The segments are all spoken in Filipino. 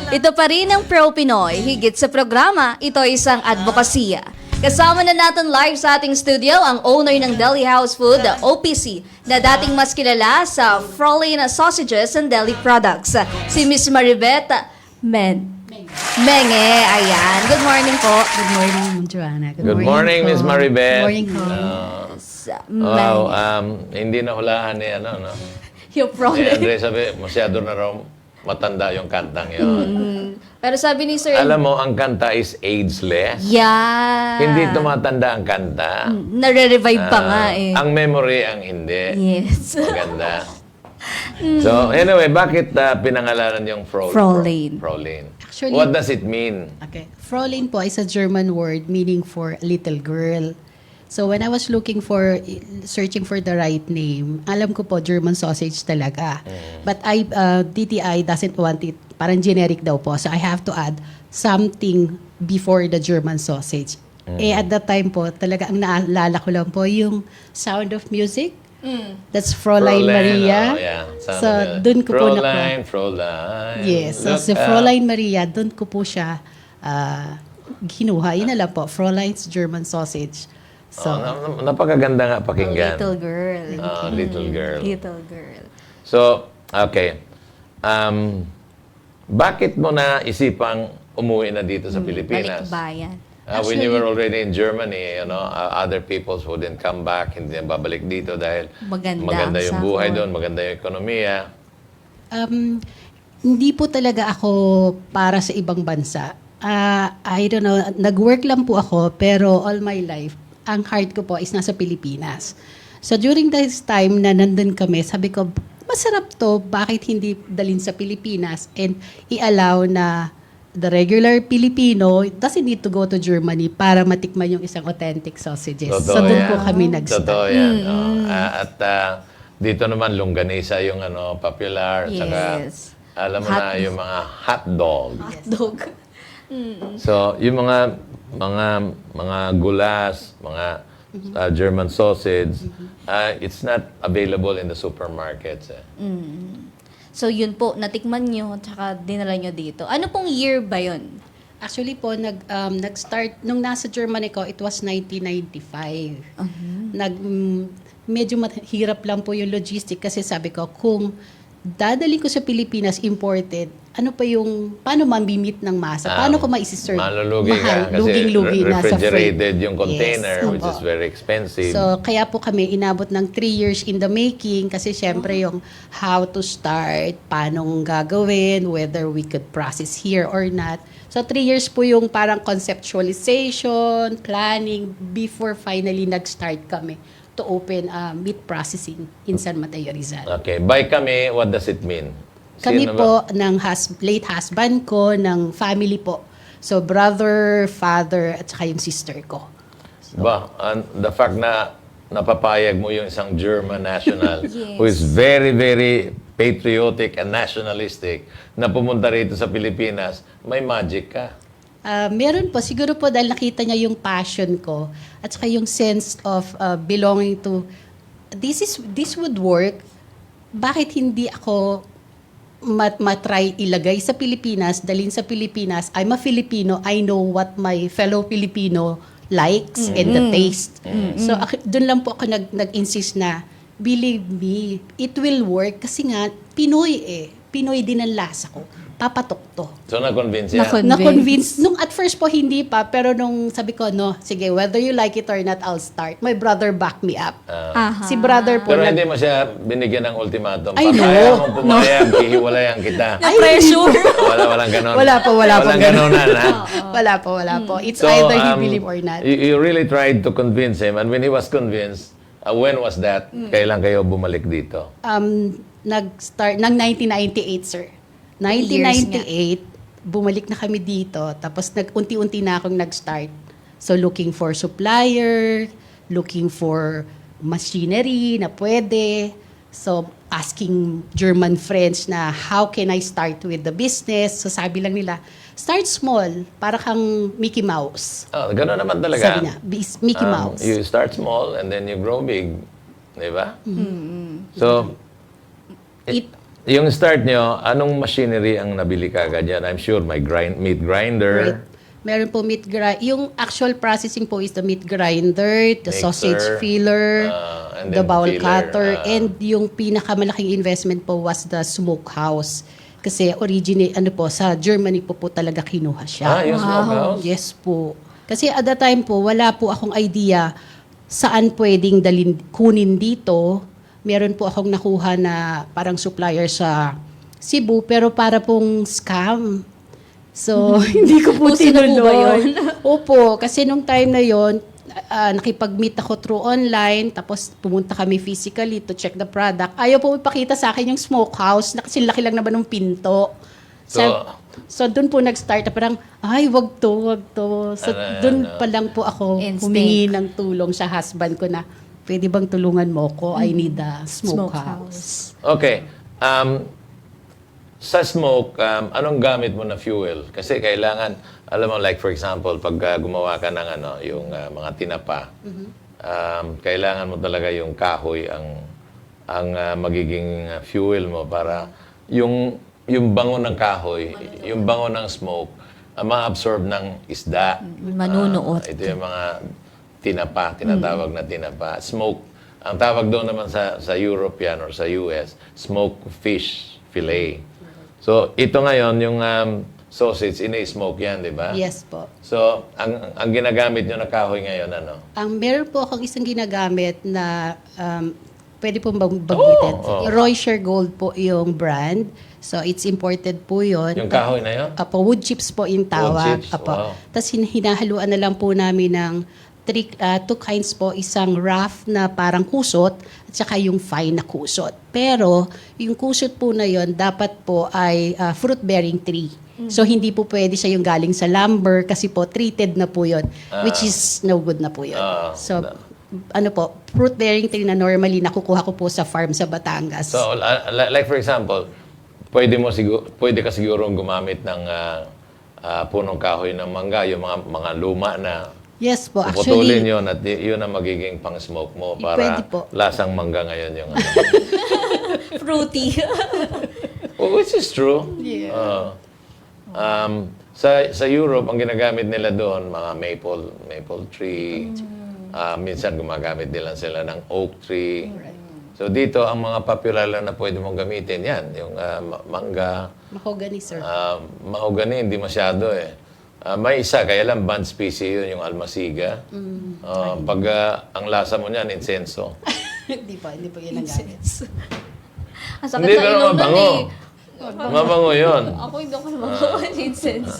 Ito pa rin ang Pro Pinoy. Higit sa programa, ito ay isang advokasya. Kasama na natin live sa ating studio ang owner ng Deli House Food, OPC, na dating mas kilala sa Frolin Sausages and Deli Products, si Miss Maribeth Menge. Ayan. Good morning po. Good morning, Joanna. Good morning, po. Miss Maribeth. Good morning po. Wow, hindi na hulaan ni no? Yung Si Frolin. Andre sabi, masyado na raw matanda yung kantang yun. Pero sabi ni Sir, Alam mo, ang kanta is ageless. yeah. Hindi tumatanda ang kanta. Nare-revive pa nga eh. Ang memory ang hindi. Yes. Maganda. So, anyway, bakit pinangalanan yung Frolin. Frolin. Actually- What does it mean? Okay. Frolin po is a German word meaning for little girl. So when I was searching for the right name, alam ko po German sausage talaga. But DTI doesn't want it. Parang generic daw po. So I have to add something before the German sausage. At that time po, talaga ang naalala ko lang po yung Sound of Music. That's Fräulein Maria. Oh, yeah. So dun ko po Fräulein. Yes. So Look si up. Fräulein Maria, doon ko po siya ginuha. Yun na lang po, Fräulein's German sausage. So, Napakaganda nga pakinggan. Little girl. Little girl. Little girl. So, okay. Bakit mo na isipang umuwi na dito sa Pilipinas? Balikbayan. When you were already in Germany, other peoples wouldn't come back, hindi na babalik dito dahil Maganda ang yung buhay sahod. doon, maganda yung ekonomiya. hindi po talaga ako para sa ibang bansa. I don't know, nag-work lang po ako, pero all my life, ang heart ko po is nasa Pilipinas. So during this time na nandun kami, sabi ko, masarap to, bakit hindi dalhin sa Pilipinas and i-allow na the regular Filipino doesn't need to go to Germany para matikman yung isang authentic sausages. So doon po kami nag-start. Totoo yan. At dito naman, longganisa yung popular. Saka, Yes. alam mo na, yung mga hot dog. Dog. So, yung mga gulas, mga German sausage, it's not available in the supermarkets. So yun po, natikman nyo, tsaka dinala nyo dito. Ano pong year ba yun? Actually po, nag-start, nung nasa Germany ko, it was 1995. Medyo mahirap lang po yung logistic kasi sabi ko, kung dadali ko sa Pilipinas imported, paano mamimit ng masa? Paano ko maisiserve? Malulugi Mahal, ka kasi luging-lugi na sa freight. refrigerated yung container, Yes, which is opo. very expensive. So, kaya po kami inabot ng 3 years in the making kasi syempre yung how to start, paano gagawin, whether we could process here or not. So, 3 years po yung parang conceptualization, planning, before finally nag-start kami to open meat processing in San Mateo, Rizal. Okay. By kami, what does it mean? Kami Sino ba? po ng late husband ko, ng family po. So, brother, father, at saka yung sister ko. The fact na napapayag mo yung isang German national Yes. who is very, very patriotic and nationalistic na pumunta rito sa Pilipinas, may magic ka. Meron po. Siguro po dahil nakita niya yung passion ko at saka yung sense of belonging to, this would work. Bakit hindi ako matry ilagay sa Pilipinas, dalhin sa Pilipinas? I'm a Filipino. I know what my fellow Filipino likes and the taste. So, doon lang po ako nag-insist na, believe me, it will work kasi nga, Pinoy eh. Pinoy din ang lasa ko. Papatok to. So, na-convince yan? Na-convince. Nung at first po hindi pa, pero nung sabi ko, no, sige, whether you like it or not, I'll start. My brother backed me up. Si brother po, Pero hindi mo siya binigyan ng ultimatum. Ay, Pag no. ayaw mong pumayag, hihiwalayan kita. Na-pressure. Walang ganon. Wala po Walang ganonan, ha? wala po. It's either he believe or not. You really tried to convince him, and when he was convinced, when was that? Kailan kayo bumalik dito? Nag-start ng 1998, sir. 1998, bumalik na kami dito. Tapos unti-unti na akong nag-start. So, looking for supplier, looking for machinery na pwede. So, asking German friends na how can I start with the business? So, sabi lang nila, start small, para kang Mickey Mouse. Gano'n naman talaga. Sabi niya, Mickey Mouse. You start small and then you grow big. Di ba? So, yung start nyo, anong machinery ang nabili ka agad yan? I'm sure may meat grinder. Right. Meron po meat grinder. Yung actual processing po is the meat grinder, the Mixer, sausage filler, and the then bowl filler, cutter, and yung pinakamalaking investment po was the smokehouse. Kasi ano po, sa Germany po talaga kinuha siya. Yung smokehouse? Yes po. Kasi at that time po, wala po akong idea saan pwedeng kunin dito. Meron po akong nakuha na parang supplier sa Cebu, pero para pong scam. So, hindi ko po Puso na po ba tinuloy. yun? Opo, kasi nung time na yon nakipag-meet ako through online, tapos pumunta kami physically to check the product. Ayaw po ipakita sa akin yung smokehouse, na kasi laki lang naman ng pinto. So doon po nag-start na parang, ay, wag to. So, doon pa lang po ako Instinct. humingi ng tulong sa husband ko na, pwede bang tulungan mo ko? I need a smokehouse. Okay. Sa smoke, anong gamit mo na fuel? Kasi kailangan, alam mo, like for example, pag gumawa ka ng yung mga tinapa, kailangan mo talaga yung kahoy ang magiging fuel mo para yung bango ng kahoy, yung bango ng smoke, ma-absorb ng isda. Manunuot. Ito yung mga tinapa, tinatawag na tinapa. Smoke. Ang tawag doon naman sa Europe yan or sa US, smoked fish fillet. So, ito ngayon, yung sausage, ini-smoke yan, di ba? Yes po. So, ang ginagamit nyo na kahoy ngayon, ano? Meron po akong isang ginagamit na pwede pong bagitin. Roysher Gold po yung brand. So, it's imported po yun. Yung kahoy na yun? Apo, wood chips po yung tawag. Wood chips, Apo. wow. Tapos hinahaluan na lang po namin ng two kinds po. Isang rough na parang kusot at saka yung fine na kusot. Pero yung kusot po na yon dapat po ay fruit-bearing tree. So hindi po pwede siya yung galing sa lumber kasi po treated na po yon, which is no good na po yun. So ano po, fruit-bearing tree na normally nakukuha ko po sa farm sa Batangas. So, like for example, pwede ka siguro gumamit ng punong kahoy ng mangga, yung mga luma na Yes po, puputulin actually, yun at yun ang magiging pang-smoke mo Pwede para po. lasang mangga ngayon yung Fruity. Which is true. Yeah. Sa Europe, ang ginagamit nila doon, mga maple tree. Minsan gumagamit nila sila ng oak tree. So dito, ang mga popular lang na pwede mong gamitin, yan, yung mangga, mahogany, sir. mahogany, hindi masyado eh. May isa, kaya lang banned species yun, yung almasiga. Pag ang lasa mo niyan, insenso. Hindi po yun ang gamit. Ang sakit Hindi sa pero ilong nun mabango. eh. Mabango yun. Ako hindi ako nabagawa incense.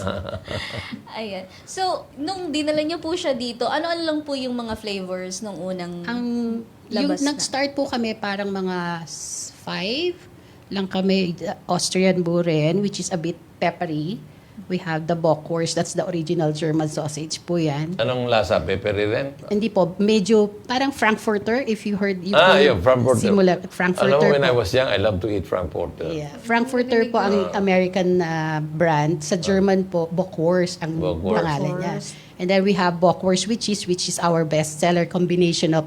Ayan. So, nung dinala niyo po siya dito, ano-ano lang po yung mga flavors nung unang Yung labas na? nag-start po kami parang mga 5 lang kami, Austrian Buren, which is a bit peppery. We have the Bockwurst, that's the original German sausage po yan. Anong lasa? Peppery rin? Hindi po, medyo parang Frankfurter, if you heard. Yung Frankfurter. Frankfurter Alam mo, when I po. was young, I love to eat Frankfurter. Yeah. Frankfurter po ang American brand. Sa German po, Bockwurst ang Bockwurst. pangalan niya. And then we have Bockwurst, which is our bestseller combination of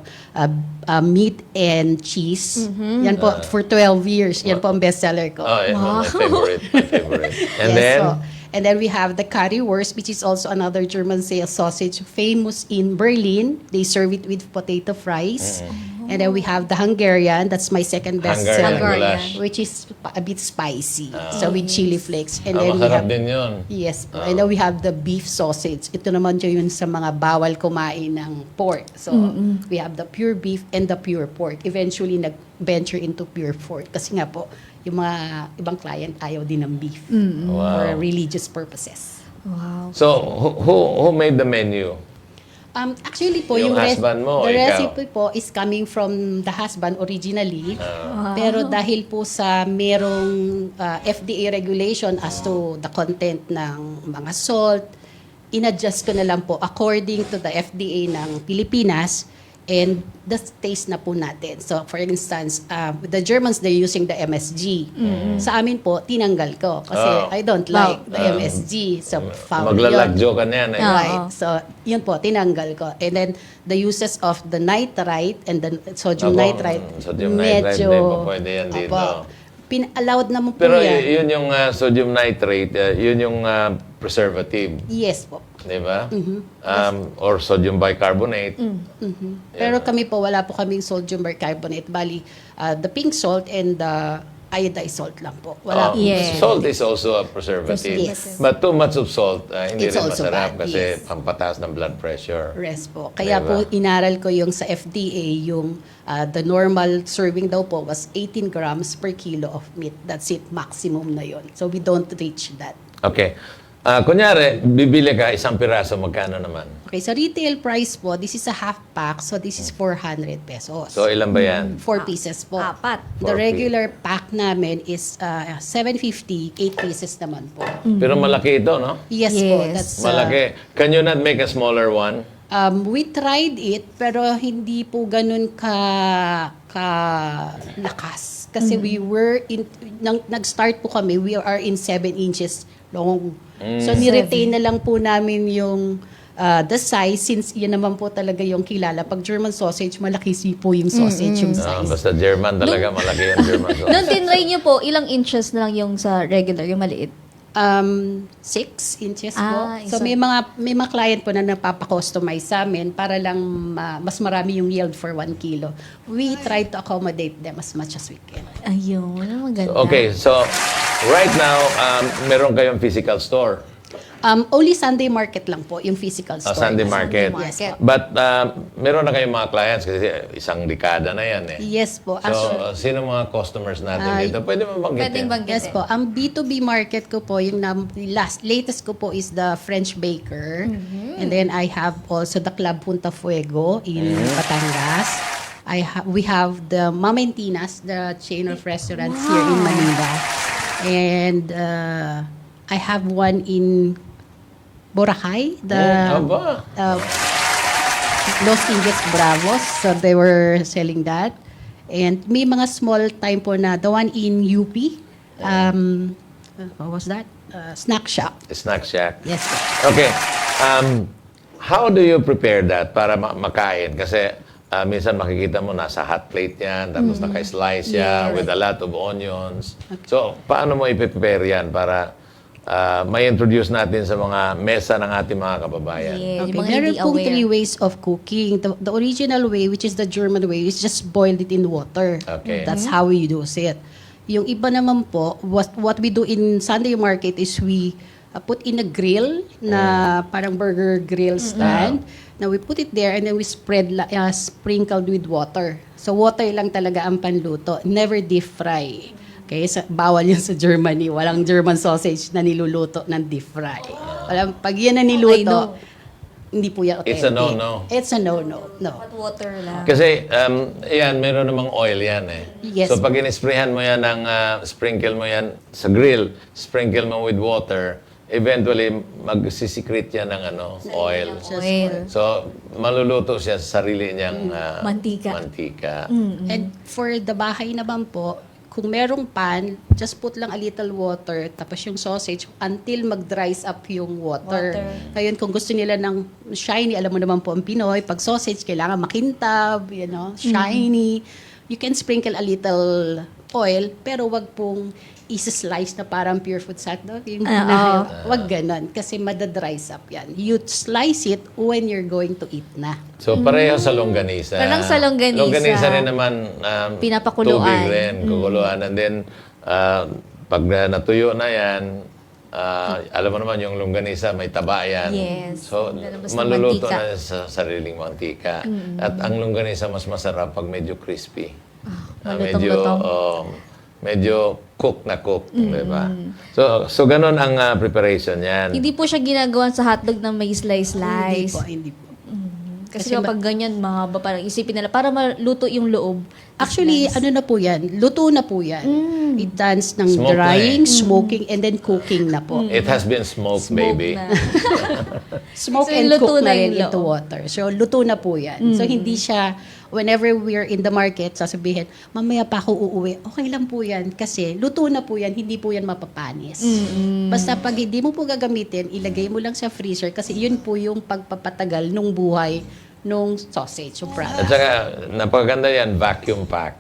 meat and cheese. Yan po, for 12 years. Yan po ang bestseller ko. My favorite. My favorite. And Yes, then, and then we have the currywurst, which is also another German sausage famous in Berlin. They serve it with potato fries. And then we have the Hungarian. That's my second bestseller, Hungarian goulash. which is a bit spicy. So with chili flakes. And masarap din yun. Yes po. And then we have the beef sausage. Ito naman yun sa mga bawal kumain ng pork. So we have the pure beef and the pure pork. Eventually nag-venture into pure pork. Kasi nga po, yung mga ibang client ayaw din ng beef for religious purposes. Wow. So, who made the menu? Actually po, Yung yung husband mo, the ikaw? recipe po is coming from the husband originally. Pero dahil po sa merong FDA regulation as to the content ng mga salt, inadjust ko na lang po according to the FDA ng Pilipinas and the taste na po natin. So, for instance, with the Germans, they're using the MSG. Sa amin po, tinanggal ko. Kasi I don't like the MSG. So, foul yun. Maglalagyo ka niyan eh. Right. So, yun po, tinanggal ko. And then, the uses of the nitrite and the sodium Opo, nitrite, sodium nitrite, di ba pwede yan dito? Allowed naman po Pero yan. yun yung sodium nitrate, yun yung preservative. Yes po. Di ba? Or sodium bicarbonate. Pero kami po, wala po kaming sodium bicarbonate. Bali, the pink salt and the iodized salt lang po. Wala po. Yes. Salt is also a preservative. Yes. But too much of salt, hindi It's rin also masarap bad, kasi yes. pampataas ng blood pressure. Rest po. Kaya Diba? po inaral ko yung sa FDA, yung the normal serving daw po was 18 grams per kilo of meat. That's it, maximum na yon. So we don't reach that. Okay. Kunyari, bibili ka isang piraso, magkano naman? Okay, so retail price po, this is a half pack, so this is 400 pesos. So, ilan ba yan? 4 pieces po. Apat. The 4 regular pack namin is 750, 8 pieces naman po. Pero malaki ito, no? Yes, po. Yes. That's, Malaki. Can you not make a smaller one? we tried it, pero hindi po ganun lakas. Kasi we were nag-start po kami, we are in 7 inches long. So, ni-retain na lang po namin yung the size, since yun naman po talaga yung kilala. Pag German sausage, malaki po yung sausage, yung size. Basta German talaga, malaki yung German sauce. Nung tinry niyo po, ilang inches na lang yung sa regular, yung maliit? 6 inches po. So isa. may mga client po na napapakustomize sa amin para lang mas marami yung yield for 1 kilo. We try to accommodate them as much as we can. Ayun, maganda. Okay, so right now, meron kayong physical store. Only Sunday market lang po, yung physical store. Sunday market. Yes po. But meron na kayong mga clients kasi isang dekada na yan eh. Yes po. So, sino mga customers natin dito? Pwede mo Pwedeng banggitin? banggitin. Yes po. Ang B2B market ko po, yung latest ko po is the French Baker. And then I have also the Club Punta Fuego in Batangas. We have the Mamentinas, the chain of restaurants here in Manila. And I have one in Boracay, Aba. Los Indios Bravos. So they were selling that. And may mga small time po na the one in UP. What was that? Snack shop. Snack Shack. Yes. Okay. How do you prepare that para makain? Kasi minsan makikita mo nasa hot plate yan, tapos naka-slice siya with a lot of onions. So, paano mo i-prepare yan para may introduce natin sa mga mesa ng ating mga kababayan? Yes, yung Okay, mga meron hindi pong aware. 3 ways of cooking. The original way, which is the German way, is just boiled it in water. Okay. That's how we do it. Yung iba naman po, what we do in Sunday market is we put in a grill na parang burger grill stand. Now we put it there and then we sprinkled with water. So water lang talaga ang panluto. Never deep fry. Okay, bawal yun sa Germany. Walang German sausage na niluluto ng deep fry. Pag yan na I niluto, know. hindi po yan authentic. It's a no-no. It's a no-no. No. Hot water lang. Kasi, yan, meron namang oil yan eh. Yes. So, pag in-sprayhan mo yan ng, sprinkle mo yan sa grill, sprinkle mo with water, eventually, magsisikret yan ng oil. Oil. So, maluluto siya sa sarili niyang Mantika. And for the bahay naman po, kung merong pan, just put lang a little water, tapos yung sausage, until mag-dries up yung water. Ngayon, kung gusto nila ng shiny, alam mo naman po ang Pinoy, pag sausage, kailangan makintab, shiny. You can sprinkle a little oil, pero wag pong isa-slice na parang pure food hotdog. Wag ganon, kasi madadries up yan. You slice it when you're going to eat na. So, pareho sa longganisa. Parang sa longganisa. Longganisa rin naman, Pinapakuluan. tubig rin, kukuluan. And then, pag natuyo na yan, alam mo naman yung longganisa, may taba yan. Yes. So, Lalabas ng maluluto mantika. na sa sariling mantika. At ang longganisa mas masarap pag medyo crispy. malutong-lutong. Medyo cook na cook, di ba? So ganun ang preparation yan. Hindi po siya ginagawa sa hotdog na may slice-slice. Hindi po. Kasi kapag ganyan, mahaba, parang isipin nila, para maluto yung loob. Actually, ano na po yan? Luto na po yan. It dance ng Smoke na drying, smoking, and then cooking na po. It has been smoked, baby. Na. Smoke So, and luto cook na na rin yung into loob. water. So, luto na po yan. So, hindi siya, whenever we're in the market, sasabihin, mamaya pa ako uuwi. Okay lang po yan. Kasi, luto na po yan, hindi po yan mapapanis. Basta pag hindi mo po gagamitin, ilagay mo lang sa freezer kasi yun po yung pagpapatagal ng buhay nung sausage, yung product. At saka, napakaganda yan, vacuum pack.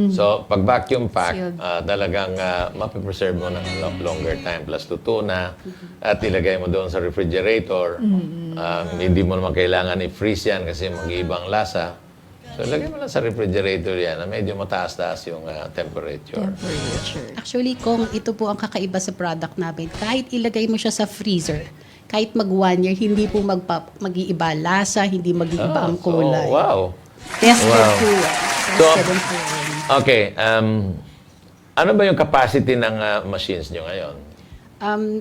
So, pag vacuum pack, Sealed. talagang mapipreserve mo ng longer time. Plus, luto na at ilagay mo doon sa refrigerator. Hindi mo naman kailangan i-freeze yan kasi mag-iibang lasa. So, ilagay mo lang sa refrigerator yan na medyo mataas-taas yung temperature. Actually, kung ito po ang kakaiba sa product namin, kahit ilagay mo siya sa freezer, kahit mag 1 year, hindi po mag-iiba lasa, hindi mag-iiba ang kulay. So, wow. Tested Wow. po yan. So, Tested po yan. Okay. Ano ba yung capacity ng machines nyo ngayon?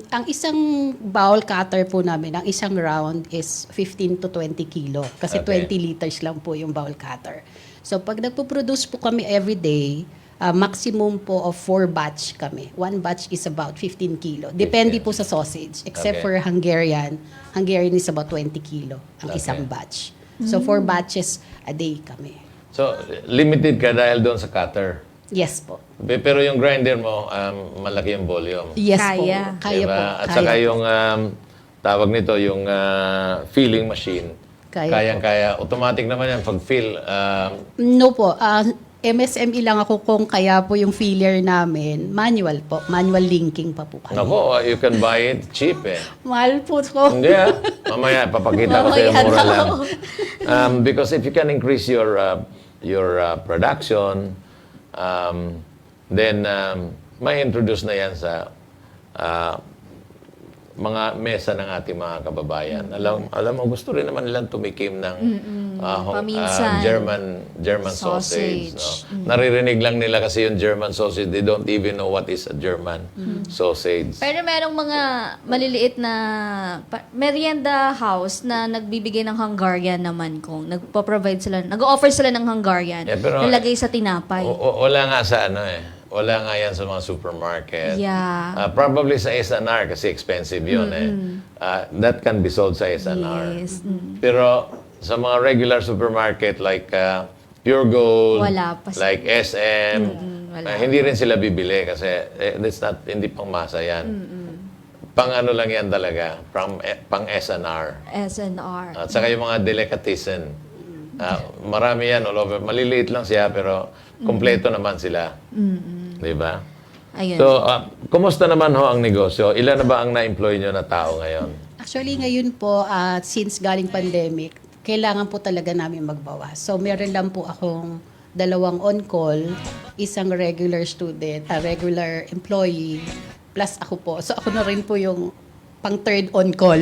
Ang isang bowl cutter po namin, ang isang round is 15 to 20 kilo. Kasi Okay. 20 liters lang po yung bowl cutter. So pag nagpo-produce po kami every day, maximum po of 4 batch kami. 1 batch is about 15 kilo. Depende po sa sausage. Except Okay. for Hungarian. Hungarian is about 20 kilo ang Okay. isang batch. So 4 batches a day kami. So, limited ka dahil doon sa cutter. Yes po. Pero yung grinder mo, malaki yung volume. Yes Kaya. po. Kaya Diba? po. At Kaya saka po. yung tawag nito, yung filling machine. Kaya Kayang-kaya. Automatic naman yan. Pag-fill, No po. MSME lang ako kung kaya po yung filler namin. Manual po. Manual linking pa po kami. nako, you can buy it cheap eh. Mahal po ko. Hindi Mamaya, papakita ko sa'yo mura lang. Because if you can increase your production, then may introduce na yan sa mga mesa ng ating mga kababayan. Alam mo, gusto rin naman nilang tumikim ng Paminsan. German sausage. No? Naririnig lang nila kasi yung German sausage. They don't even know what is a German sausage. Pero merong mga maliliit na merienda house na nagbibigay ng Hungarian naman kung nagpo-provide sila, nag-offer sila ng Hungarian. Yeah, pero- nalagay sa tinapay. Wala nga sa wala nga yan sa mga supermarket. Yeah. Probably sa S&R kasi expensive yun that can be sold sa S&R. Yes. Pero sa mga regular supermarket like Pure Gold, Wala pa sila. like SM, wala. hindi rin sila bibili kasi hindi pang masa yan. Pang ano lang yan talaga, pang S&R. SNR. At saka yung mga delicatessen. Marami yan all over. Maliliit lang siya pero kompleto naman sila. Di ba? Ayun. So, kumusta naman ho ang negosyo? Ilan na ba ang na-employ nyo na tao ngayon? Actually, ngayon po, since galing pandemic, kailangan po talaga namin magbawas. So, meron lang po akong 2 on-call, isang regular student, regular employee, plus ako po. So, ako na rin po yung pang 3rd on-call.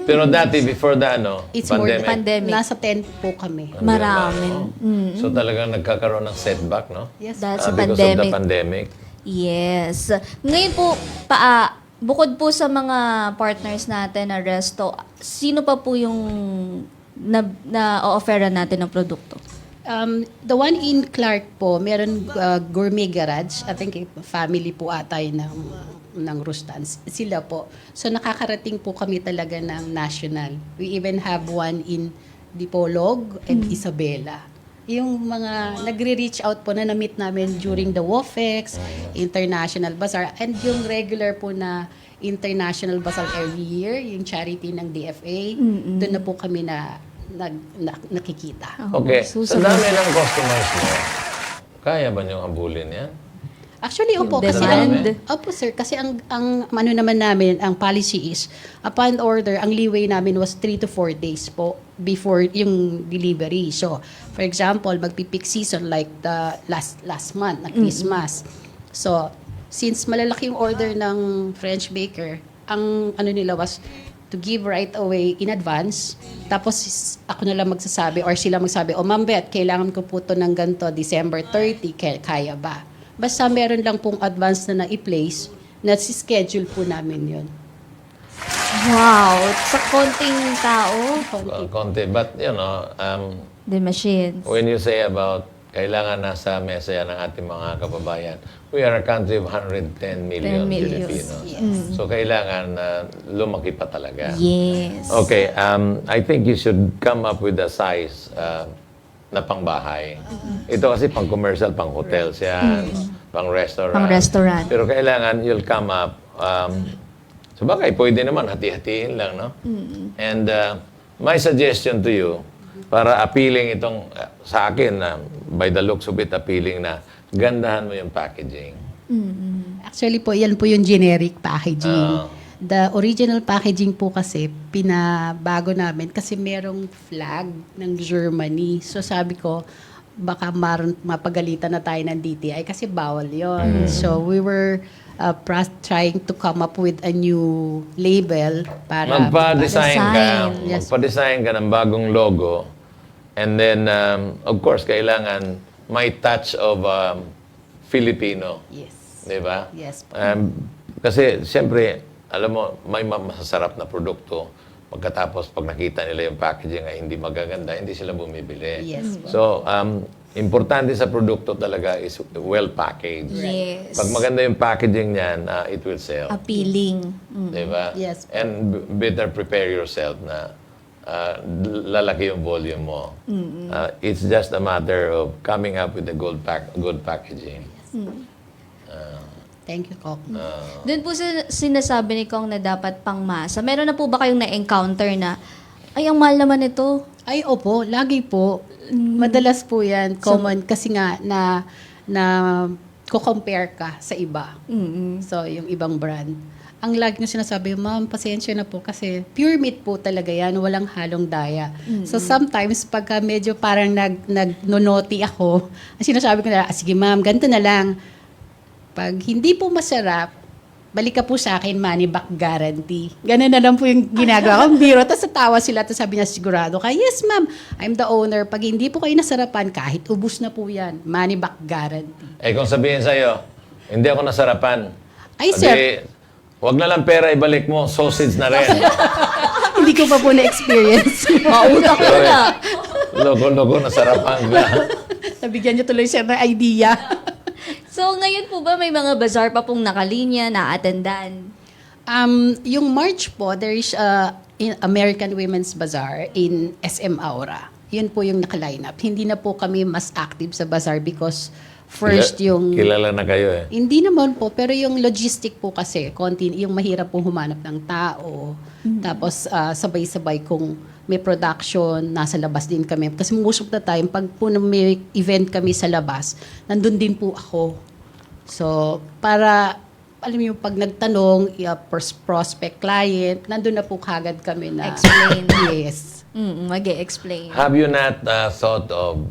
Pero dati, before the It's more pandemic, Pandemic. Nasa 10 po kami. Marami. So talagang nagkakaroon ng setback, no? Yes. Dahil sa Because of the pandemic. pandemic. Yes. Ngayon po, bukod po sa mga partners natin na resto, sino pa po yung na-offeran natin ng produkto? The one in Clark po, meron Gourmet Garage. I think family po atay ng Rustans. Sila po. So nakakarating po kami talaga ng national. We even have one in Dipolog and Isabela. Yung mga nagre-reach out po na na-meet namin during the WOFEX, International Bazaar, and yung regular po na International Bazaar every year, yung charity ng DFA, doon na po kami nakikita. Okay, So, sa dami ng customers mo, kaya ba nyo habulin yan? Actually, opo, kasi Demand. opo sir, kasi ang ano naman namin, ang policy is, upon order, ang leeway namin was 3 to 4 days po before yung delivery. So, for example, magpipick season like the last month, na Christmas. So, since malalaki yung order ng French baker, ang ano nila was to give right away in advance. Tapos ako na lang magsasabi or sila magsabi, Ma'am Beth, kailangan ko po to ng ganito, December 30, kaya ba? Basta meron lang pong advance na na-i-place, na si-schedule po namin yun. Wow! Sa konting tao, Konti. But, the machines. when you say about kailangan nasa mesa yan ng ating mga kababayan, we are a country of 110 million 10 million. Filipinos. So, kailangan lumaki pa talaga. Yes. Okay, I think you should come up with a size na pangbahay. Ito kasi pang commercial, pang hotels yan, pang restaurant. Pang restaurant. Pero kailangan you'll come up, sabagay, pwede naman, hati-hatiin lang, no? And my suggestion to you, Para appealing itong, sa akin, na by the looks of it, appealing na gandahan mo yung packaging. Actually po, yan po yung generic packaging. Ah. The original packaging po kasi, pinabago namin kasi merong flag ng Germany. So sabi ko, baka mapagalitan na tayo ng DTI kasi bawal yon. So we were trying to come up with a new label para Magpa-design ka. Design. Yes. Magpa-design ka ng bagong logo. And then, of course, kailangan may touch of Filipino. Yes. Di ba? Yes. Kasi, siyempre, alam mo, may masasarap na produkto. Pagkatapos, pag nakita nila yung packaging ay hindi magaganda, hindi sila bumibili. Yes. So, importante sa produkto talaga is well-packaged. Yes. Pag maganda yung packaging niyan, it will sell. Appealing. Di ba? Yes. And better prepare yourself na lalaki yung volume mo. It's just a matter of coming up with a good packaging. Thank you, Kok. Doon po sinasabi ni Kong na dapat pangmasa. Meron na po ba kayong na-encounter na, ay, ang mahal naman ito? Ay, opo, lagi po. Madalas po yan, common, kasi nga na ko-compare ka sa iba. So, yung ibang brand. Ang lagi nyo sinasabi, ma'am, pasensya na po kasi pure meat po talaga yan, walang halong daya. So, sometimes, pagka medyo parang nag-nonoti ako, ang sinasabi ko na, sige ma'am, ganito na lang. Pag hindi po masarap, balik ka po sa akin, money back guarantee. Ganun na lang po yung ginagawa ko. Biro, tapos natawa sila, tapos sabi niya, sigurado ka, yes ma'am, I'm the owner. Pag hindi po kayo nasarapan, kahit ubus na po yan, money back guarantee. Eh kung sabihin sa'yo, hindi ako nasarapan. Ay, Adi, sir. wag na lang pera, ibalik mo, sausage na rin. Hindi ko pa po na-experience. Mautak ko na. Loko-loko, nasarapan ka. Nabigyan niyo tuloy siya ng idea. So, ngayon po ba may mga bazaar pa pong nakalinya, na-attendan? Yung March po, there is American Women's Bazaar in SM Aura. Yun po yung naka-line up. Hindi na po kami mas active sa bazaar because first yung... Kilala na kayo eh. Hindi naman po, pero yung logistic po kasi, yung mahirap pong humanap ng tao. Tapos sabay-sabay kung may production, nasa labas din kami. Kasi most of the time, pag po may event kami sa labas, nandun din po ako. So, para, alam mo yung pag nagtanong, prospect client, nandun na po kagad kami na... Explain. Yes. Mag-e-explain. Have you not thought of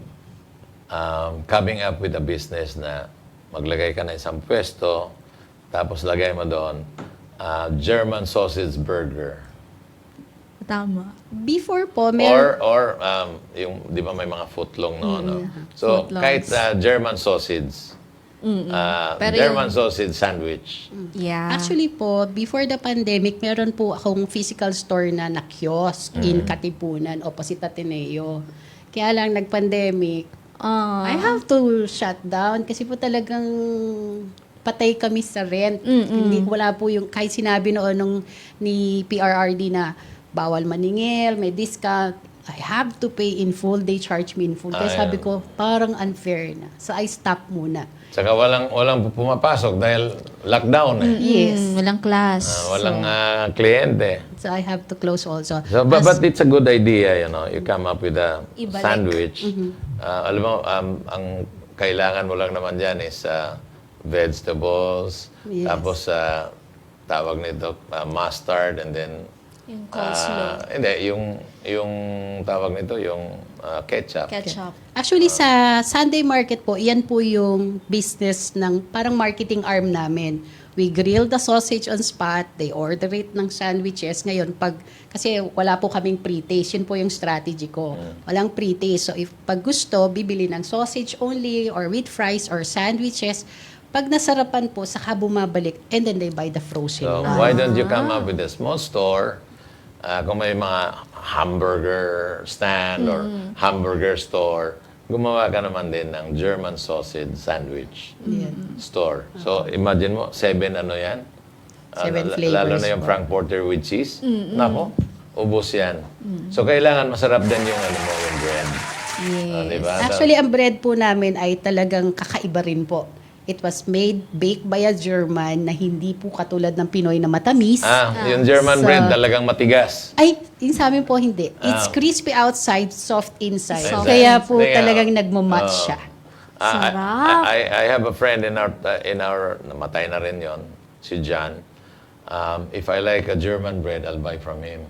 coming up with a business na maglagay ka na isang pwesto, tapos lagay mo doon, German sausage burger? Tama. Before po, Or yung, di ba may mga footlong no? no? So, Footlongs. kahit German sausage, Pero German sausage sandwich. Yeah. Actually po, before the pandemic, meron po akong physical store na kiosk in Katipunan, opposite Ateneo. Kaya lang nag-pandemic, I have to shut down kasi po talagang patay kami sa rent. Hindi, wala po yung, kahit sinabi noon ni PRRD na bawal maningil, may discount, I have to pay in full. They charge me in full. Kaya sabi ko, parang unfair na. So I stop muna. Saka walang pumapasok dahil lockdown eh. Yes. Walang class. Walang kliyente. So I have to close also. So, but it's a good idea, you come up with a Ibalik. sandwich. Alam mo, ang kailangan mo lang naman dyan is vegetables, Yes. tapos tawag nito, mustard, and then Yung coleslaw. hindi, yung tawag nito, yung ketchup. Ketchup. Actually, sa Sunday Market po, yan po yung business ng parang marketing arm namin. We grill the sausage on spot, they order it ng sandwiches. Ngayon, kasi wala po kaming pre-taste, yun po yung strategy ko. Walang pre-taste. So, if pag gusto, bibili ng sausage only, or with fries, or sandwiches. Pag nasarapan po, saka bumabalik, and then they buy the frozen. So, why don't you come up with a small store, kung may mga hamburger stand or hamburger store, gumawa ka naman din ng German sausage sandwich store. So, imagine mo, 7 ano yan? 7 flavors Lalo na yung po. Frankfurter with cheese. Nako, ubos yan. So, kailangan masarap din yung yung bread. Yes. Diba? Actually, ang bread po namin ay talagang kakaiba rin po. It was baked by a German na hindi po katulad ng Pinoy na matamis. Yung German So- bread talagang matigas. Ay, yung sa amin po hindi. It's Ah. crispy outside, soft inside. Soft Kaya inside. po Kaya, talagang nagmamatch oh. siya. Sarap. I have a friend in our namatay na rin yon, si John. If I like a German bread, I'll buy from him.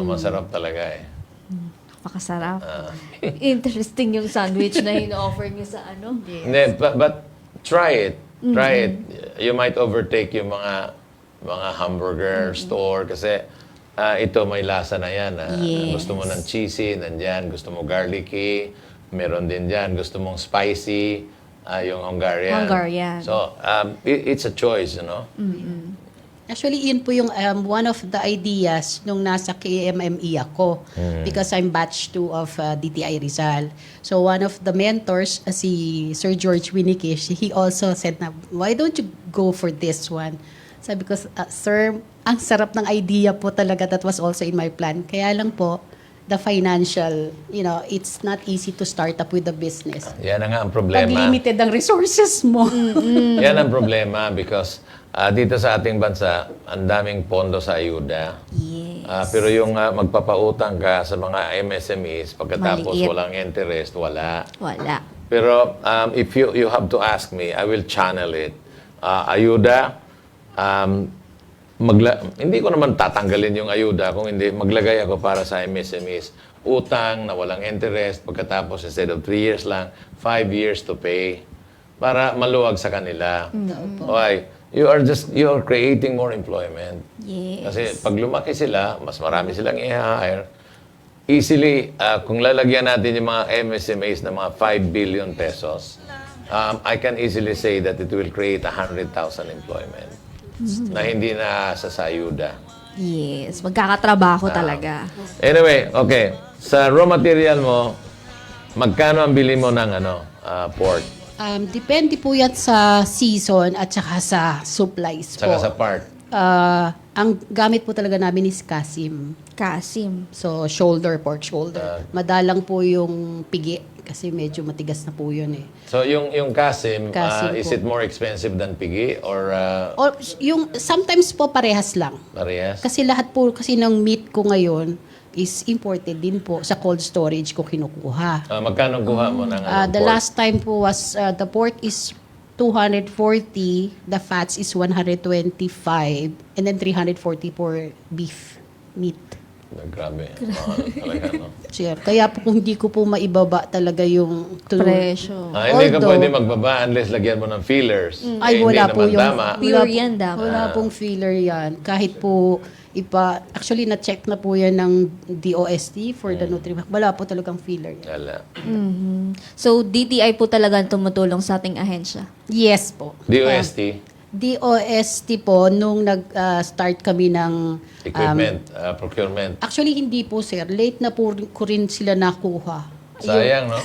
Masarap talaga eh. Napakasarap. Interesting yung sandwich na in-offer niyo sa ano. Hindi, but try it. Try it. You might overtake yung mga hamburger store kasi ito may lasa na yan. Yes. Gusto mo ng cheesy, nandyan. Gusto mo garlicky, meron din dyan. Gusto mong spicy, yung Hungarian. Hungarian. So, it's a choice, you know? Actually, yun po yung one of the ideas nung nasa KMME ako because I'm batch 2 of DTI Rizal. So one of the mentors, si Sir George Winikish, he also said na, why don't you go for this one? Sabi ko, sir, ang sarap ng idea po talaga. That was also in my plan. Kaya lang po, the financial, it's not easy to start up with the business. Yan na nga ang Pag problema. limited ang resources mo. Yan ang problema because dito sa ating bansa, ang daming pondo sa ayuda. Yes. Pero yung magpapautang ka sa mga MSMEs, pagkatapos Maliit. walang interest, wala. Wala. Pero if you have to ask me, I will channel it. Ayuda, hindi ko naman tatanggalin yung ayuda kung hindi maglagay ako para sa MSMEs. Utang na walang interest, pagkatapos instead of 3 years lang, 5 years to pay para maluwag sa kanila. Okay. You are creating more employment. Yes. Kasi pag lumaki sila, mas marami silang i-hire. Easily, kung lalagyan natin yung mga MSMEs na mga 5 billion pesos, I can easily say that it will create 100,000 employment na hindi na sa sayuda. Yes. Magkakatrabaho talaga. Anyway, okay. Sa raw material mo, magkano ang bili mo ng pork? Depende po yan sa season at saka sa supplies po. Saka sa part? Ang gamit po talaga namin is Kasim. Kasim. So, pork shoulder. Madalang po yung pigi kasi medyo matigas na po yun eh. So, yung Kasim, Kasim is po. it more expensive than pigi or Or sometimes po parehas lang. parehas? Kasi lahat po kasi ng meat ko ngayon is imported din po sa cold storage ko kinukuha. Magkano kuha mo ng The pork? last time po was the pork is 240, the fats is 125, and then 340 for beef meat. Grabe. Talaga, no? Sir, kaya po kung hindi ko po maibaba talaga yung Presyo. Hindi ka Although- pwede magbaba unless lagyan mo ng fillers. Ay, Hindi wala po naman yung... tama. Pure wala po- yan dapat. Wala pong filler yan. Kahit po actually na-check na po yan ng DOST for the Nutrimax. Wala po talagang filler yan. Wala. So, DTI po talaga ang tumutulong sa ating ahensya. Yes po. DOST, DOST po, nung nag-start kami ng... equipment, procurement. Actually, hindi po, sir. Late na po ko rin sila nakuha. Sayang, no?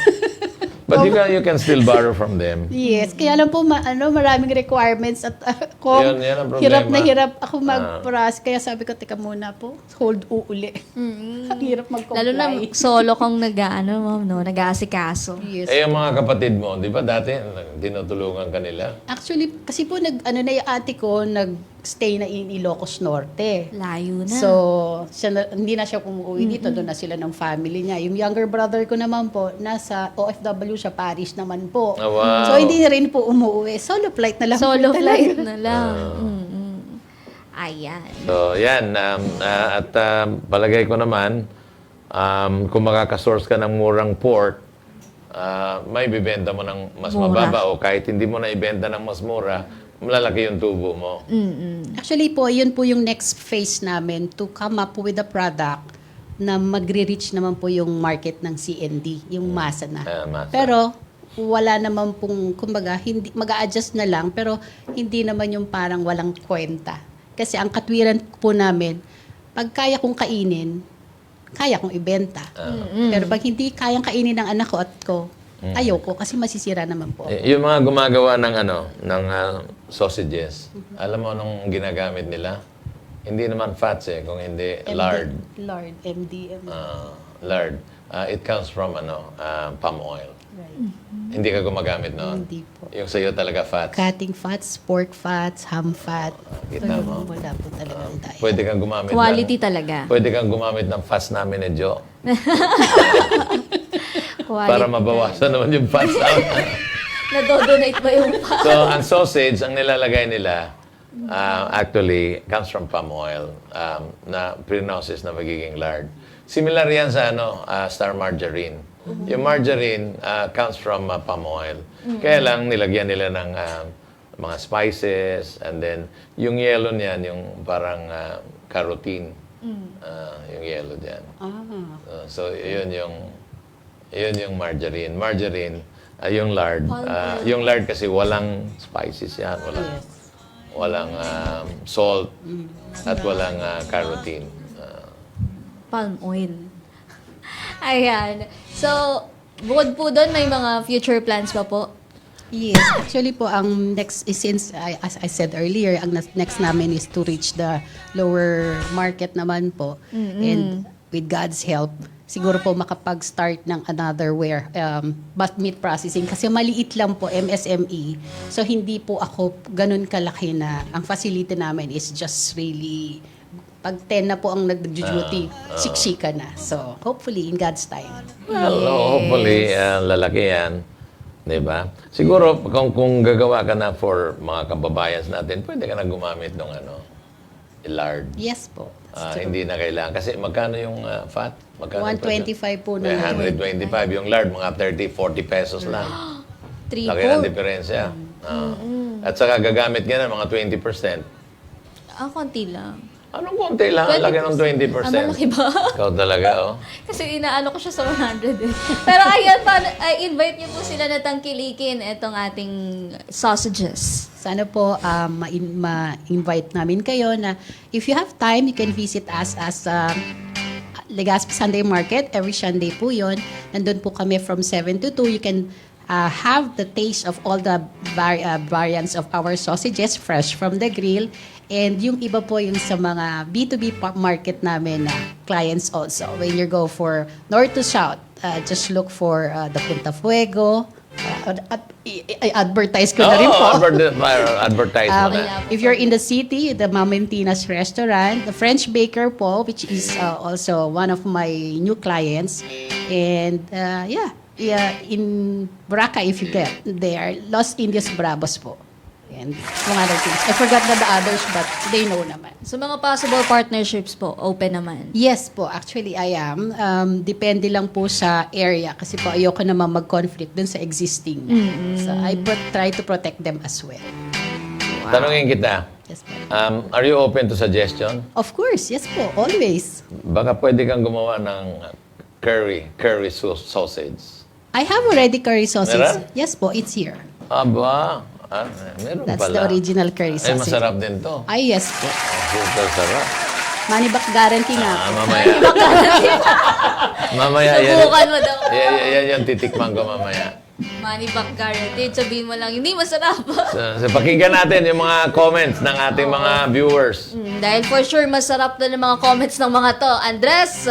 But you can still borrow from them. Yes, kaya lang po maraming requirements at ako Yan ang problema. hirap na hirap ako mag-process. Kaya sabi ko, teka muna po, hold uuli. Ang hirap mag-comply. Lalo na solo kang nag-aasikaso. Yes. Yung mga kapatid mo, di ba dati, tinutulungan kanila? Actually, kasi po na yung ate ko, nag-stay na in Ilocos Norte. Layo na. So, hindi na siya umuwi dito. Doon na sila ng family niya. Yung younger brother ko naman po, nasa OFW siya, Paris naman po. Oh, wow. So, hindi rin po umuwi. Solo flight na lang Solo po talaga. flight na lang. Ayan. So, yan. At palagay ko naman, kung makakasource ka ng murang pork, may bibenta mo ng mas Mura. mababa o kahit hindi mo na ibenta ng mas mura, malalaki yung tubo mo. Actually po, yun po yung next phase namin to come up with a product na magre-reach naman po yung market ng CND, yung masa na. Masa. Pero wala naman pong, kumbaga, hindi, mag-a-adjust na lang, pero hindi naman yung parang walang kwenta. Kasi ang katwiran po namin, pag kaya kong kainin, kaya kong ibenta. Pero pag hindi kayang kainin ng anak ko at ko, ayoko kasi masisira naman po. Yung mga gumagawa ng sausages, alam mo anong ginagamit nila? Hindi naman fats kung hindi lard. Lard, MDM. Lard. It comes from palm oil. Hindi ka gumagamit noon? Hindi po. Yung sa'yo talaga fats? Cutting fats, pork fats, ham fat. Kita mo. Wala po talagang diet. Pwede kang gumamit Quality ng, talaga. Pwede kang gumamit ng fats namin ni Jo. Quality. Para mabawasan naman yung fats namin. Nadodonate ba yung So, ang sausage, ang nilalagay nila, actually, comes from palm oil na pre-processed na magiging lard. Similar yan sa star margarine. Yung margarine comes from palm oil. Kaya lang, nilagyan nila ng mga spices, and then, yung yellow niyan, yung parang carotene. Yung yellow diyan. So, yun yung margarine. Margarine, yung lard. Yung lard kasi walang spices yan. Walang salt at walang carotene. palm oil. Ayan. So, bukod po doon, may mga future plans pa po? Yes, actually po, ang next is since, as I said earlier, ang next namin is to reach the lower market naman po. And with God's help, siguro po makapag-start ng another meat processing. Kasi maliit lang po, MSME. So, hindi po ako ganun kalaki na ang facility namin is just really, pag 10 na po ang nag-duty, siksika na. So, hopefully, in God's time. Well, hopefully, lalaki yan. Diba? Siguro, kung gagawa ka na for mga kababayans natin, pwede ka na gumamit ng lard. Yes po. Hindi na kailangan. Kasi magkano yung fat? Magkano 125 po na. 125. Yung lard, mga 30, 40 pesos lang. Laki ng Triple. diferensya. At saka gagamit ka na mga 20%. Konti lang. Anong konti lang? Ang laki ng 20%. Malaki ba? Ikaw talaga, Kasi inaano ko siya sa 100 eh. Pero ayan, invite niyo po sila na tangkilikin itong ating sausages. Sana po ma-invite namin kayo na if you have time, you can visit us as Legazpi Sunday Market. Every Sunday po yun. Nandun po kami from 7 to 2. You can have the taste of all the variants of our sausages fresh from the grill. And yung iba po yung sa mga B2B market namin na clients also. When you go for north to south, just look for the Punta Fuego. Advertise ko na rin po. Advertise mo na. If you're in the city, the Mamentinas restaurant, the French Baker po, which is also one of my new clients. And in Boracay, if you get there, Los Indios Bravos po. And some other things. I forgot the others, but they know naman. So mga possible partnerships po, open naman. Yes po, actually I am. Depende lang po sa area kasi po ayoko naman mag-conflict dun sa existing. So I try to protect them as well. Tanungin kita, Yes po. are you open to suggestion? Of course, yes po, always. Baka pwede kang gumawa ng curry sausage. I have already curry sausage. Meron? Yes po, it's here. Aba, meron That's pala. the original curry Ay, sausage. masarap din to. Ay, yes po. Super sarap. Money back guarantee nga po. Mamaya yan. Subukan mo daw. Yan yung titikman ko mamaya. Money back guaranteed. Sabihin mo lang, hindi masarap. So, pakinggan natin yung mga comments ng ating mga viewers. Dahil for sure, masarap na ng mga comments ng mga to. Andres,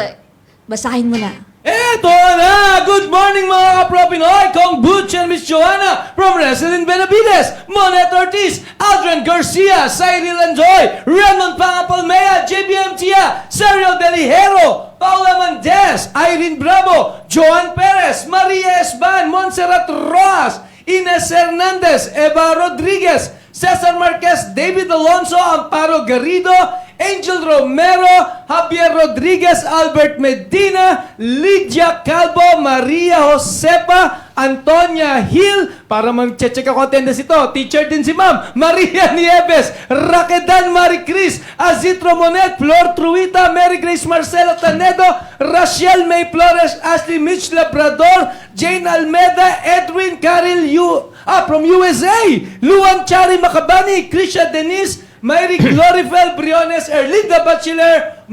basahin mo na. Eto na! Good morning mga kapro-Pinoy! Kong Butch and Miss Joanna from Resident Benavides, Monet Ortiz, Aldrin Garcia, Cyril Andoy, Raymond Pangapalmea, JBM Tia, Sergio Delihero, Paula Mendez, Irene Bravo, Joan Perez, Maria Esban, Montserrat Rojas, Ines Hernandez, Eva Rodriguez, Cesar Marquez, David Alonso, Amparo Garrido, Angel Romero, Javier Rodriguez, Albert Medina, Lydia Calvo, Maria Josepa, Antonia Hill, para mag-check ako attendance ito, teacher din si Ma'am, Maria Nieves, Raquedan Maricris, Azitro Monet, Flor Truita, Mary Grace Marcelo Tanedo, Rachel May Flores, Ashley Mitch Labrador, Jane Almeda, Edwin Caril from USA, Luan Chari Macabani, Krisha Denise, Mayri Glorifel Briones, Erlinda Bachelor,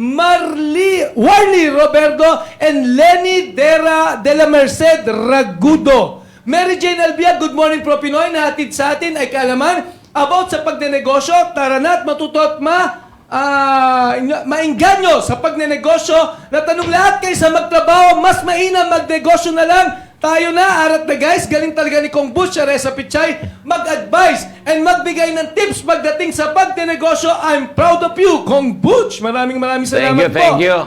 Warly Roberto, and Lenny de la Merced Ragudo. Mary Jane Albia, good morning Pro Pinoy, nahatid sa atin ay kaalaman about sa pagnenegosyo. Tara na't matutot mainganyo sa pagnenegosyo na tanong lahat kayo sa magtrabaho, mas mainam magnegosyo na lang Tayo na, arat na guys, galing talaga ni Kong Butch Reza Pichay mag-advise and magbigay ng tips pagdating sa pagdinegosyo. I'm proud of you, Kong Butch. Maraming salamat po. Thank you.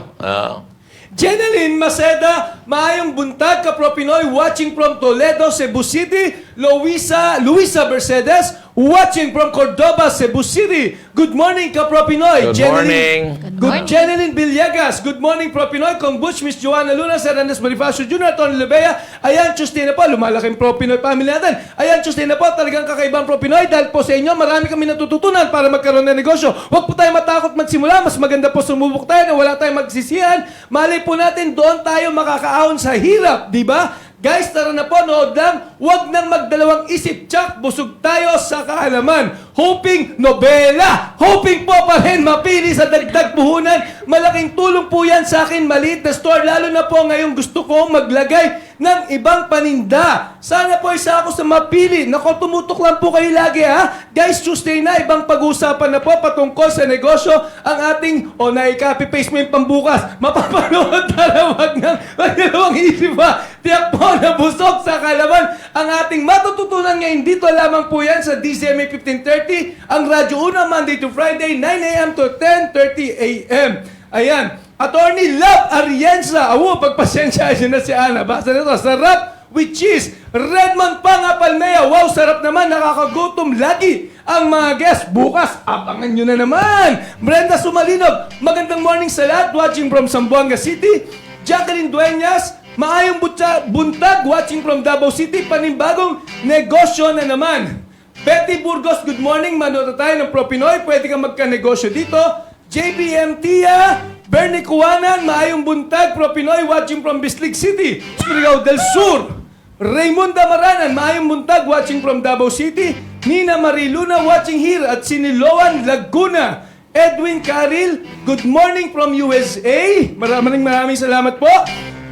Jeneline Maceda, maayong buntag ka pro Pinoy watching from Toledo, Cebu City. Luisa Mercedes, watching from Cordoba, Cebu City. Good morning ka pro Pinoy. Good morning. morning. Jeneline Villegas, good morning pro Pinoy. Kong Butch, Miss Joanna Luna, Sir Andres Bonifacio Jr., Tony Lebea. Ayan, Tuesday na po. Lumalaking pro Pinoy family natin. Ayan, Tuesday na po. Talagang kakaibang pro Pinoy. Dahil po sa inyo, marami kami natututunan para magkaroon ng negosyo. Huwag po tayo matakot magsimula. Mas maganda po sumubok tayo na wala tayong magsisihan. Malay po natin, doon tayo makakaahon sa hirap. Di ba? Guys, tara na po, nood lang. Huwag nang magdalawang isip, tsak, busog tayo sa kaalaman. Hoping nobela. Hoping po pa rin mapili sa dagdag puhunan. Malaking tulong po yan sa akin, maliit na store. Lalo na po ngayong gusto kong maglagay ng ibang paninda. Sana po isa ako sa mapili. Nako, tumutok lang po kayo lagi ha. Guys, Tuesday na, ibang pag-uusapan na po patungkol sa negosyo. Ang ating, naika-copy-paste mo yung pambukas. Mapapanood na wag nang magdalawang isip ha. Tiyak po na busog sa kalaman. Ang ating matututunan ngayon dito lamang po yan sa DCMA 1530. Ang Radyo Una, Monday to Friday, 9 a.m. to 10:30 a.m. Ayan. Attorney Love Arienza. Pagpasensya na si Ana. Basta nito, sarap with cheese. Redmond Panga Palmea. Wow, sarap naman. Nakakagutom lagi ang mga guests. Bukas, abangan nyo na naman. Brenda Sumalinog. Magandang morning sa lahat. Watching from Zamboanga City. Jacqueline Dueñas. Maayong buntag. Watching from Davao City. Panimbagong negosyo na naman. Betty Burgos, good morning. Manood tayo ng Pro Pinoy. Pwede kang magka-negosyo dito. JBM Tia, Bernie Cuanan, maayong buntag, Pro Pinoy, watching from Bislig City, Surigao del Sur. Raymond Damaranan, maayong buntag, watching from Davao City. Nina Mariluna, watching here at Siniloan, Laguna. Edwin Caril, good morning from USA. Maraming salamat po.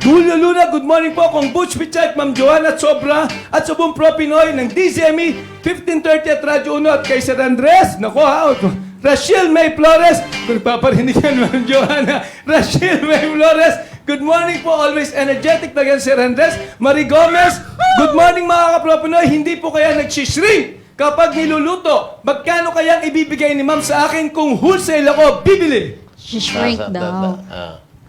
Julio Luna, good morning po. Kong Butch Pichay, Ma'am Joanna Sobra, at sa buong Pro Pinoy ng DCME 1530 at Radyo Uno at kay Sir Andres. Nako ha, Rachel May Flores, paparinig yan, Ma'am Joanna. Rachel May Flores, good morning po, always energetic na yan, Sir Andres. Marie Gomez, good morning mga kapro Pinoy. Hindi po kaya nagsishrink kapag niluluto. Magkano kayang ibibigay ni Ma'am sa akin kung wholesale ako bibili? Shrink daw.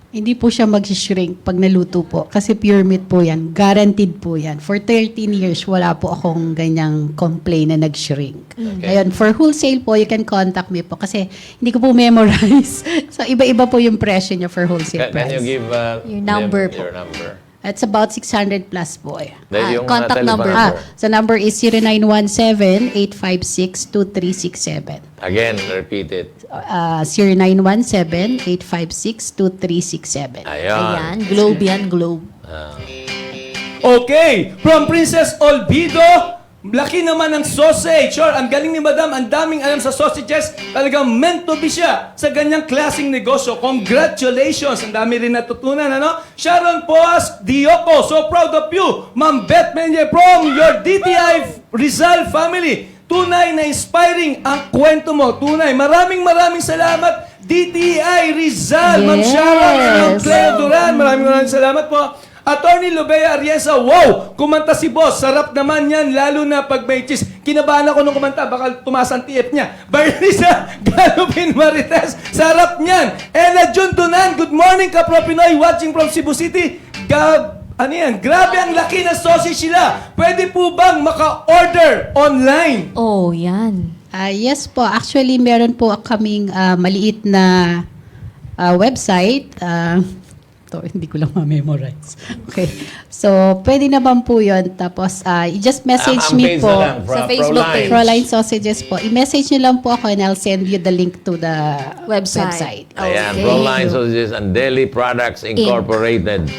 Hindi po siya mag-shrink pag naluto po. Kasi pure meat po yan. Guaranteed po yan. For 13 years, wala po akong ganyang complaint na nag-shrink. Okay. Ayun, for wholesale po, you can contact me po. Kasi hindi ko po memorize. So, iba-iba po yung presyo niya for wholesale Can you price. give Your number them po. your number? It's about 600 plus po. Dahil yung contact telephone number. So, number is 0917-856-2367. Again, repeat it. 0917-856-2367. Ayan, globe yan, globe. Okay, from Princess Olvido, laki naman ng sausage. Sure, ang galing ni Madam, ang daming alam sa sausages. Talagang meant to be siya sa ganyang klaseng negosyo. Congratulations! Ang dami rin natutunan, ano? Sharon Poas Dioco, so proud of you. Ma'am Beth Menye from your DTI Rizal family. Tunay na inspiring ang kwento mo. Tunay. Maraming salamat, DTI Rizal. Ma'am Yes. Sharon and Ma'am Cleo Duran. Maraming salamat po. Attorney Lobea Arienza, wow! Kumanta si boss. Sarap naman yan, lalo na pag may cheese. Kinabahan ako nung kumanta, baka tumaas ang TF niya. Barnisa Galupin Marites, sarap niyan. Ella Jun Dunan, good morning ka Pro Pinoy, watching from Cebu City. Ano yan? Grabe ang laki ng sausage sila. Pwede po bang maka-order online? Oh, yan. Yes po. Actually, meron po kaming maliit na website. Ito, hindi ko lang ma-memorize. Okay. So, pwede naman po yun. Tapos, i-just message Ang me page po. na lang, Sa Facebook page. Proline Sausages po. I-message nyo lang po ako and I'll send you the link to the Website. Ayan, Okay. Proline Sausages and Deli Products Incorporated.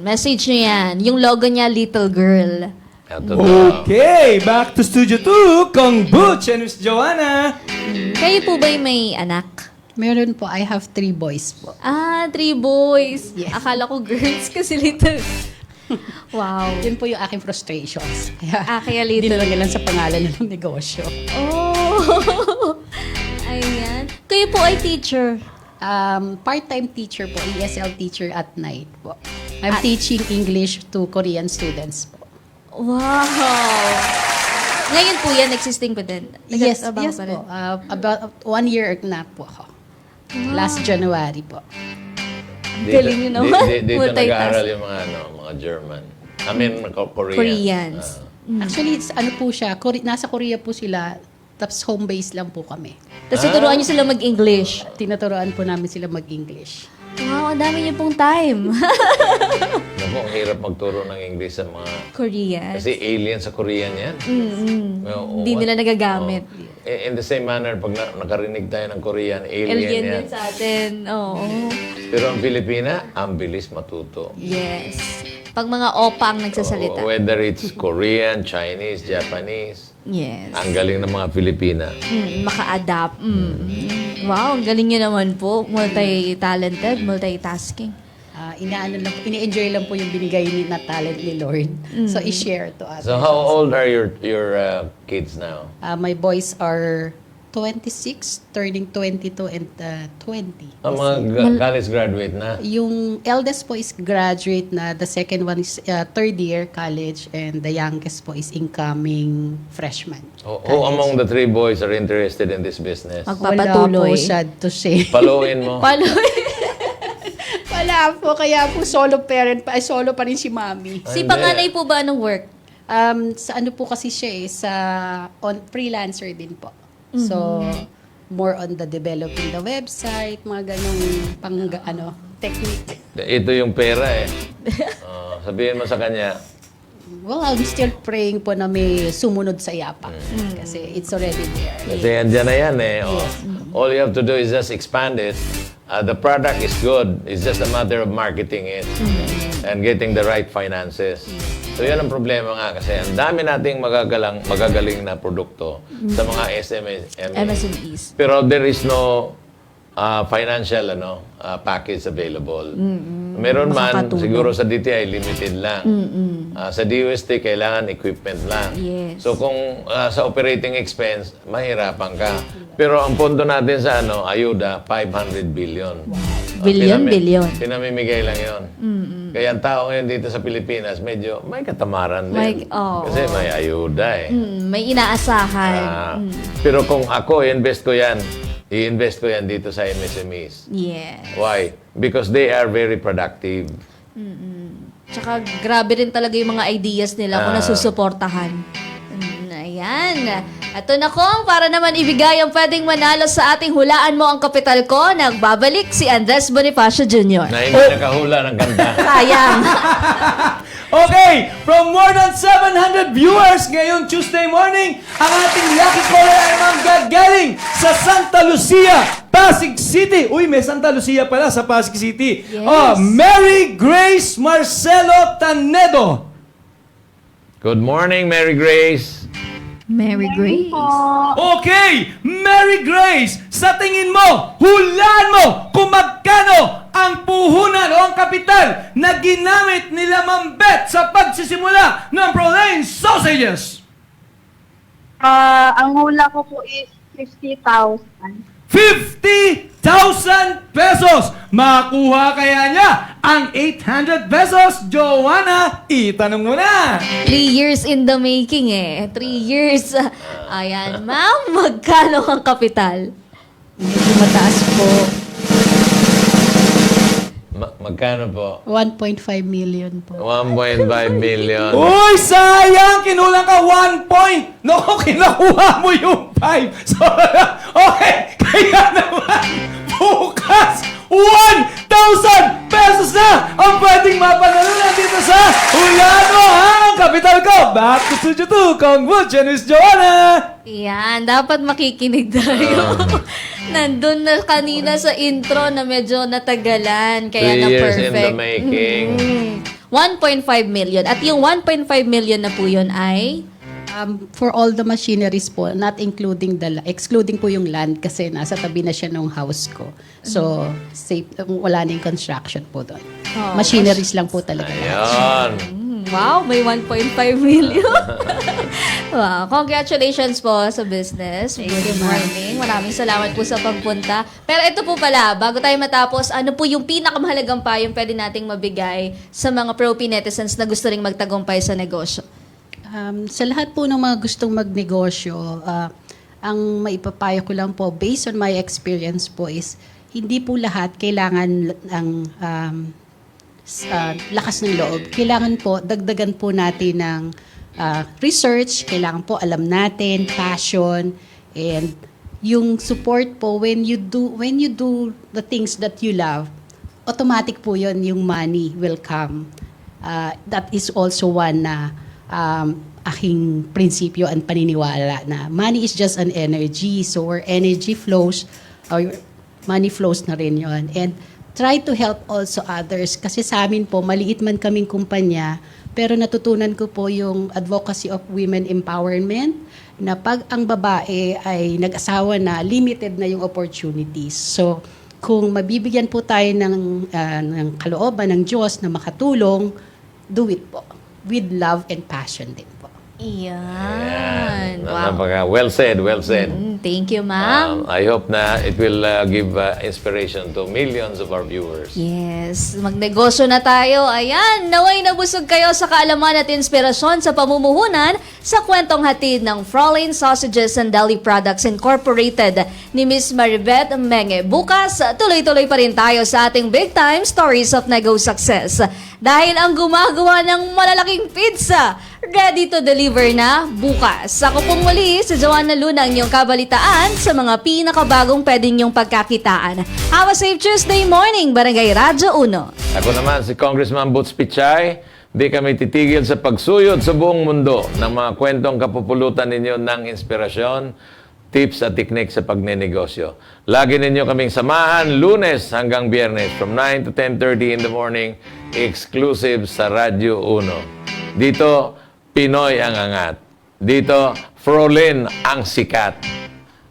Message nyo yan. Yung logo niya, little girl. Ito to. Okay, back to Studio 2, Kong Butch and Miss Joanna. Kayo po ba'y may anak? Meron po. I have 3 boys po. 3 boys. Yes. Akala ko girls kasi little. Wow. Yun po yung aking frustrations. Kaya Hindi little. na lang sa pangalan ng negosyo. Oh. Ayan. Kayo po ay teacher. Part-time teacher po. ESL teacher at night po. I'm teaching English to Korean students po. Wow! Ngayon po yan, existing pa din? Yes, Nagtatrabaho yes pa rin? po. About 1 year na po ako. Last January po. Galing yun naman. Dito Multitask. nag-aaral yung mga German. I mean, Korean. Koreans. Actually, ano po siya, nasa Korea po sila, tapos home base lang po kami. Tapos tuturuan nyo sila mag-English. Tinuturoan po namin sila mag-English. Wow, ang dami niyo pong time. Naku, ang hirap magturo ng English sa mga... Korean. Kasi alien sa Korean yan. Hindi nila nagagamit. In the same manner, pag nakarinig tayo ng Korean, alien Alien yan. din sa atin. Oo. Pero ang Pilipina, ang bilis matuto. Yes. Pag mga opa ang nagsasalita. Whether it's Korean, Chinese, Japanese, Yes. ang galing ng mga Pilipina. Maka-adapt. Wow, ang galing nyo naman po. Multi-talented, multitasking. Ini-enjoy lang po yung binigay na talent ni Lord. So, i-share to others. So how old are your kids now? My boys are 26, turning 22, and 20. Ang mga college graduate na. Yung eldest po is graduate na, the second one is third year college, and the youngest po is incoming freshman. Who among the 3 boys are interested in this business? Wala Magpapatuloy. po, sad to say. Paluin mo. Wala po, kaya po solo parent pa, solo pa rin si Mami. Si panganay po ba anong work? Sa ano po kasi siya freelancer din po. So, more on the developing the website, mga ganong technique. Ito yung pera eh. Sabihin mo sa kanya, Well, I'm still praying po na may sumunod sa yapak. Kasi it's already there. kasi andyan na yan eh. All you have to do is just expand it. The product is good. It's just a matter of marketing it and getting the right finances. So yan ang problema nga kasi ang dami nating magagaling na produkto sa mga MSMEs. Pero there is no financial package available. Meron man, Makakatulong. siguro sa DTI, limited lang. Sa DOST, kailangan equipment lang. Yes. So kung sa operating expense, mahirapan ka. Pero ang pondo natin sa ayuda, 500 billion. Billion. Pinamimigay lang yon. Kaya ang tao ngayon dito sa Pilipinas, medyo may katamaran din. Kasi may ayuda eh. May inaasahan. Pero kung ako, i-invest ko yan dito sa MSMEs. Yes. Why? Because they are very productive. Tsaka grabe rin talaga yung mga ideas nila kung nasusuportahan. Ayan. Ito na kong para naman ibigay ang pwedeng manalo sa ating Hulaan Mo ang Kapital Ko. Nagbabalik si Andres Bonifacio Jr. Na hindi nakahula ng kanta. Sayang. Okay, from more than 700 viewers ngayong Tuesday morning, ang ating lucky caller ay manggagaling sa Santa Lucia, Pasig City. Uy, may Santa Lucia pala sa Pasig City. Yes. Mary Grace Marcelo Tanedo. Good morning, Mary Grace. Mary Grace. Okay, Mary Grace, sa tingin mo, hulaan mo kung magkano ang puhunan o ang kapital na ginamit nila Ma'am Beth sa pagsisimula ng Prolaine Sausages? Ang hula ko po is 50,000. 50,000 pesos! Makuha kaya niya ang 800 pesos? Joanna, itanong mo na! 3 years in the making 3 years. Ayan, ma'am, magkano ang kapital? Medyo mataas po. Magkano po? 1.5 million po. 1.5 million. Uy, sayang! Kinulang ka 1 point! Naku, kinakuha mo yung 5. So, okay, kaya naman, bukas, 1,000 pesos na ang pwedeng mapanalunan dito sa Hulaan Mo ang Kapital Ko. Back to Studio 2, Kong Butch and Miss Joanna. Yan, dapat makikinig tayo. Nandun na kanina sa intro na medyo natagalan. 3 Kaya na years perfect. in the making. 1.5 million. At yung 1.5 million na po yun ay... For all the machineries po, not including excluding po yung land kasi nasa tabi na siya ng house ko. So, safe, wala na yung construction po doon. Machineries lang po talaga. Ayan. Wow, may 1.5 million. Wow, congratulations po sa business. Good morning. Maraming salamat po sa pagpunta. Pero ito po pala, bago tayo matapos, ano po yung pinakamahalagang payong pwede nating mabigay sa mga pro-P netizens na gusto ring magtagumpay sa negosyo? Sa lahat po ng mga gustong magnegosyo, ang maipapayo ko lang po, based on my experience po is, hindi po lahat kailangan ng lakas ng loob. Kailangan po, dagdagan po natin ng research, kailangan po alam natin, passion, and yung support po when you do the things that you love, automatic po yun, yung money will come. That is also one na aking prinsipyo and paniniwala na money is just an energy. So where energy flows, or money flows na rin yon. And try to help also others. Kasi sa amin po, maliit man kaming kumpanya, pero natutunan ko po yung advocacy of women empowerment na pag ang babae ay nag-asawa na, limited na yung opportunities. So, kung mabibigyan po tayo ng kalooban ng Diyos na makatulong, do it po. With love and passion din po. Iyan. Wow. Well said, well said. Thank you, ma'am. I hope na it will give inspiration to millions of our viewers. Yes, magnegosyo na tayo. Ayan, naway nabusog kayo sa kaalaman at inspirasyon sa pamumuhunan sa kwentong hatid ng Fraulein Sausages and Deli Products Incorporated ni Miss Maribeth Menge. Bukas, tuloy-tuloy pa rin tayo sa ating Big Time Stories of Nego Success. Dahil ang gumagawa ng malalaking pizza, ready to deliver na bukas. Ako pong muli, si Joanna Luna, ang iyong kabalitaan sa mga pinakabagong pwede niyong pagkakitaan. Have a safe Tuesday morning, Barangay Radyo 1. Ako naman si Congressman Butch Pichay. Di kami titigil sa pagsuyod sa buong mundo ng mga kwentong kapupulutan ninyo ng inspirasyon, tips at teknik sa pagnenegosyo. Lagi ninyo kaming samahan Lunes hanggang Biyernes from 9 to 10:30 in the morning, exclusive sa Radyo 1. Dito, Pinoy ang angat. Dito, Fraulein ang sikat.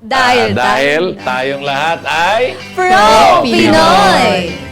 Dahil tayong lahat ay Pro Pinoy!